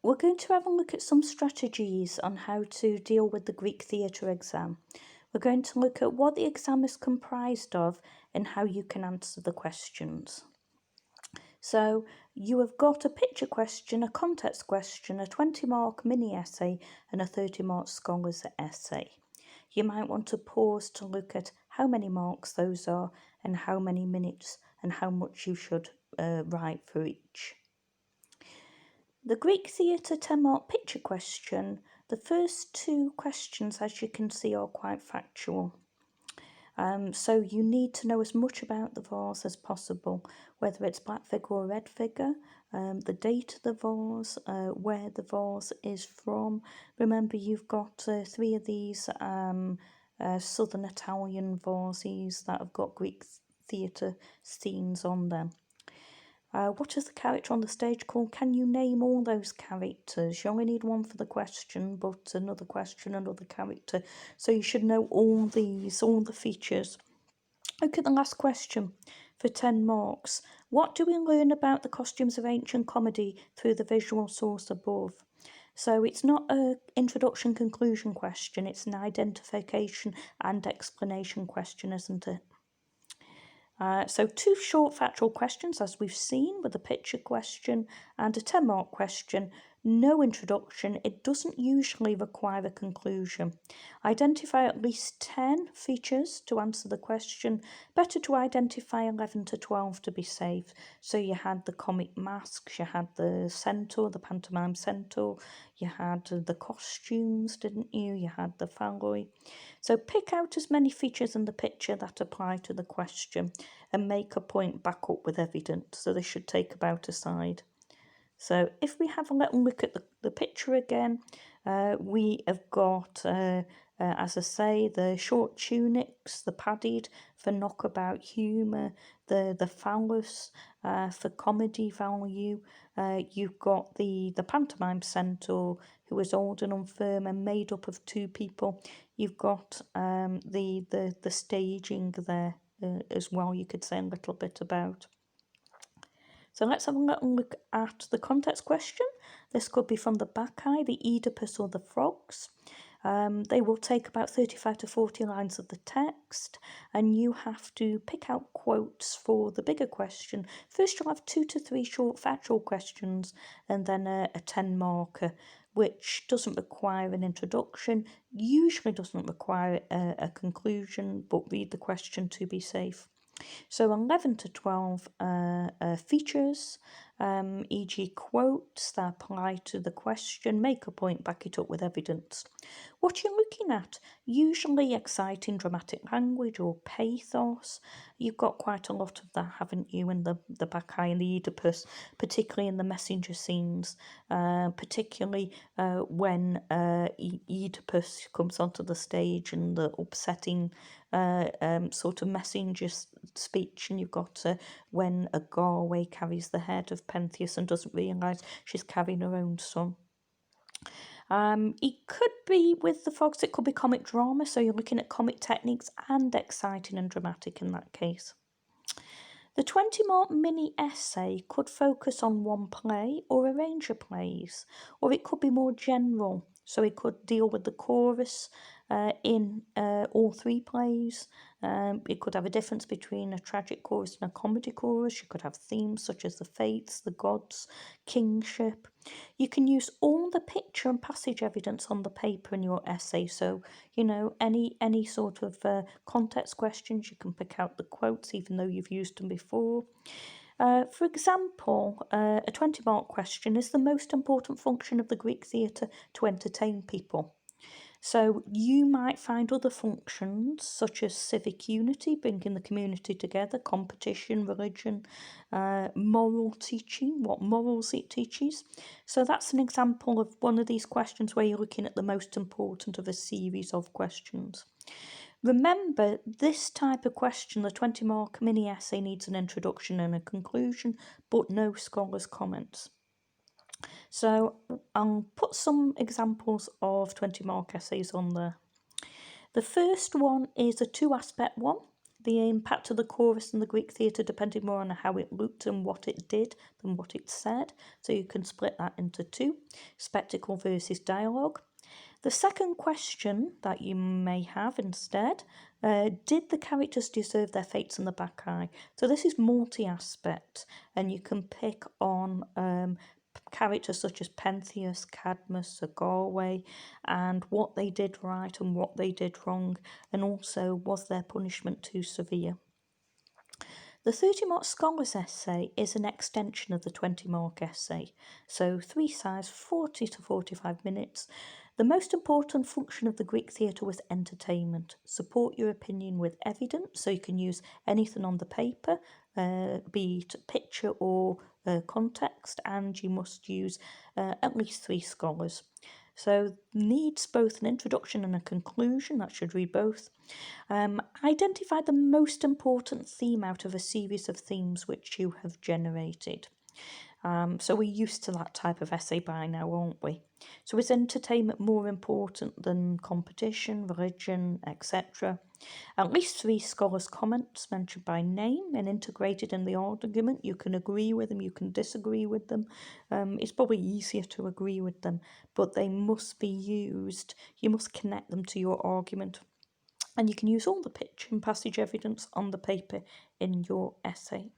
We're going to have a look at some strategies on how to deal with the Greek theatre exam. We're going to look at what the exam is comprised of and how you can answer the questions. So you have got a picture question, a context question, a 20-mark mini essay and a 30-mark scholars essay. You might want to pause to look at how many marks those are and how many minutes and how much you should write for each. The Greek theatre 10-mark picture question, the first two questions, as you can see, are quite factual. So you need to know as much about the vase as possible, whether it's black figure or red figure, the date of the vase, where the vase is from. Remember, you've got three of these southern Italian vases that have got Greek theatre scenes on them. What is the character on the stage called? Can you name all those characters? You only need one for the question, but another question, another character. So you should know all these, all the features. Look at the last question for 10 marks. What do we learn about the costumes of ancient comedy through the visual source above? So it's not an introduction conclusion question, it's an identification and explanation question, isn't it? So two short factual questions, as we've seen, with a picture question and a 10-mark question. No introduction. It doesn't usually require a conclusion. Identify at least 10 features to answer the question. Better to identify 11 to 12 to be safe. So you had the comic masks, you had the centaur, the pantomime centaur, you had the costumes, didn't you? You had the phalloi. So pick out as many features in the picture that apply to the question and make a point back up with evidence. So they should take about a side. So if we have a little look at the picture again, we have got, as I say, the short tunics, the padded for knockabout humour, the phallus for comedy value. You've got the pantomime centaur, who is old and infirm and made up of two people. You've got the staging there as well, you could say a little bit about. So let's have a little look at the context question. This could be from the Bacchae, the Oedipus or the frogs. They will take about 35 to 40 lines of the text, and you have to pick out quotes for the bigger question. First you'll have 2 to 3 short factual questions and then a 10 marker, which doesn't require an introduction, usually doesn't require a conclusion, but read the question to be safe. So 11 to 12 features, e.g. quotes that apply to the question, make a point, back it up with evidence. What you're looking at, usually exciting dramatic language or pathos. You've got quite a lot of that, haven't you, in the Bacchae and the Oedipus, particularly in the messenger scenes, particularly when Oedipus comes onto the stage and the upsetting sort of messenger speech, and you've got when Agave carries the head of Pentheus and doesn't realise she's carrying her own son. It could be with the frogs, it could be comic drama, so you're looking at comic techniques and exciting and dramatic in that case. The 20-mark mini essay could focus on one play or a range of plays, or it could be more general, so it could deal with the chorus in all three plays. It could have a difference between a tragic chorus and a comedy chorus. You could have themes such as the fates, the gods, kingship. You can use all the picture and passage evidence on the paper in your essay. So, you know, any sort of context questions, you can pick out the quotes even though you've used them before. For example, a 20-mark question is the most important function of the Greek theatre to entertain people. So you might find other functions such as civic unity, bringing the community together, competition, religion, moral teaching, what morals it teaches. So that's an example of one of these questions where you're looking at the most important of a series of questions. Remember, this type of question, the 20-mark mini essay, needs an introduction and a conclusion, but no scholars' comments. So I'll put some examples of 20-mark essays on there. The first one is a two-aspect one. the impact of the chorus in the Greek theatre depended more on how it looked and what it did than what it said. So you can split that into two, spectacle versus dialogue. The second question that you may have instead, did the characters deserve their fates in the Bacchae? So this is multi-aspect, and you can pick on characters such as Pentheus, Cadmus, Galway, and what they did right and what they did wrong, and also was their punishment too severe. The 30-mark scholars essay is an extension of the 20-mark essay, so 3 sides, 40 to 45 minutes. The most important function of the Greek theatre was entertainment. Support your opinion with evidence, so you can use anything on the paper, be it picture or context, and you must use at least 3 scholars. So needs both an introduction and a conclusion, that should read both. Identify the most important theme out of a series of themes which you have generated. So we're used to that type of essay by now, aren't we? So is entertainment more important than competition, religion, etc.? At least 3 scholars' comments mentioned by name and integrated in the argument. You can agree with them, you can disagree with them. It's probably easier to agree with them, but they must be used. You must connect them to your argument. And you can use all the picture and passage evidence on the paper in your essay.